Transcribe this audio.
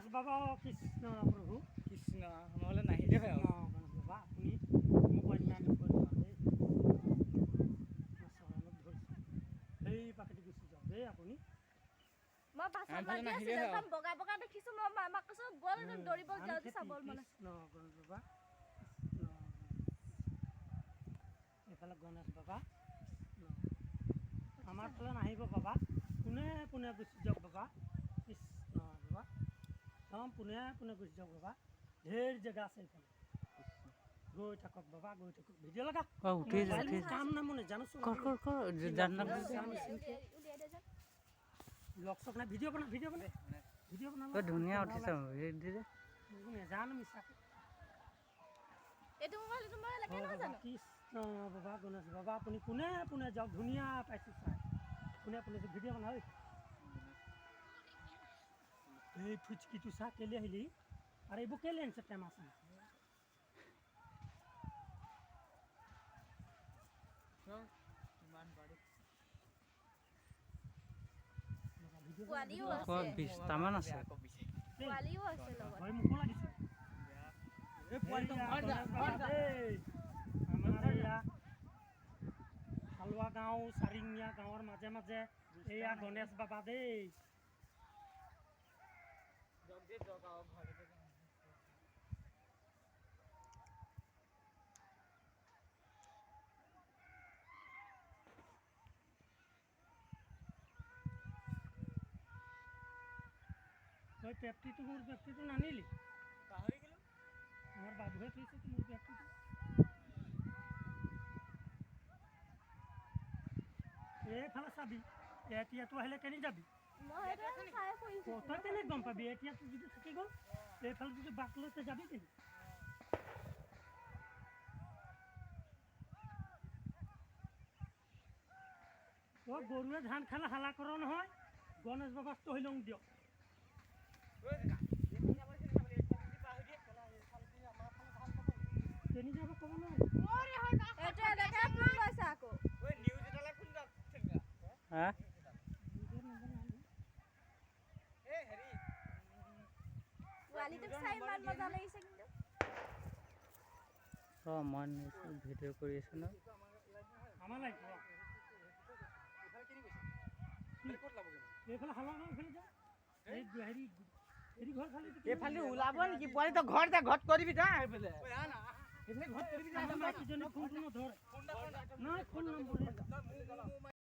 গণেশ বাবা কৃষ্ণ প্ৰভু কৃষ্ণ নহ'লে নাহিলে হয় আৰু গণেশ বাবা আপুনি মোক অন্যান্য কৰি দেই চৰণত ধৰিছোঁ সেই পাকেদি গুচি যাওক দেই আপুনি মই বাছন আনফালে লাগি নাহিলে আছিলোঁ হয় একদম বগা বগা দেখিছোঁ মই মামাক কৈছোঁ ব'ল দৌৰিব যাওঁ যে চাব মন আছে কৃষ্ণ গণেশ বাবা এইফালে গণেশ বাবা আমাৰ ফালে নাহিব বাবা পোনে পোনে গুচি যাওক বাবা কৃষ্ণ বাবা একদম পোনে পোনে গুচি যাওক বাবা ঢেৰ জেগা আছে এইফালে গৈ থাকক বাবা গৈ থাকক ভিডিঅ' লগা কাম নাম নেজানো লগ চক নাই ভিডিঅ' বনা ভিডিঅ' বনা ধুনীয়া উঠিছে নেজানো মিছাকে এইটো মোবাইল লাগে নহয় জানো কৃষ্ণ বাবা গণেশ বাবা আপুনি পোনে পোনে যাওক ধুনীয়া পাইছোঁ চাই পোনে পোনে ভিডিঅ' বনাও এই ফুচকিটো চাহ কেলে আহিলি আৰু এইবোৰ কেলে আনিছে টেমা চাহ পোৱালিও আছে 20টামান আছে পোৱালিও আছে লগত মোকো লাগিছে আমাৰ এয়া হালোৱা গাঁও চাৰিঙীয়া গাঁৱৰ মাজে মাজে এয়া গণেশ বাবা দেই তই পেপটিটো মোৰ পেপটিটো নানিলি পাহৰি গ'লো আমাৰ বাবুহে থৈছে তো মোৰ ব্যক্তিটো এইফালে চাবি এতিয়াতো আহিলে কেনি যাবি মই সেইটো চাই ফুৰিছোঁ তই কেনে গম পাবি এতিয়াতো যদি থাকি গ'ল এইফালে যদি বাক লৈ তই যাবি কেনি তই গৰুৱে ধান খালে হালা কৰ নহয় গণেশ বাবাক তহি লওঁ দিয়ক কেনি যাব ক'ব নোৱাৰো এইটো এনেকৈ ফোন কৰিছে আকৌ হা পোৱালিটোক চাই ইমান মজা লাগিছে কিন্তু মই ভিডিঅ' কৰি আছোঁ ন আমাৰ লাগিব এইফালে হালা এইফালে যা এই হেৰি ঘৰ খালি এইফালে ওলাব নেকি পোৱালি তই ঘৰত যা ঘৰত কৰিবি যা এইফালে ঘৰত কৰিবি যা কিজনী ফোনটো নধৰে নাই ফোন নম্বৰ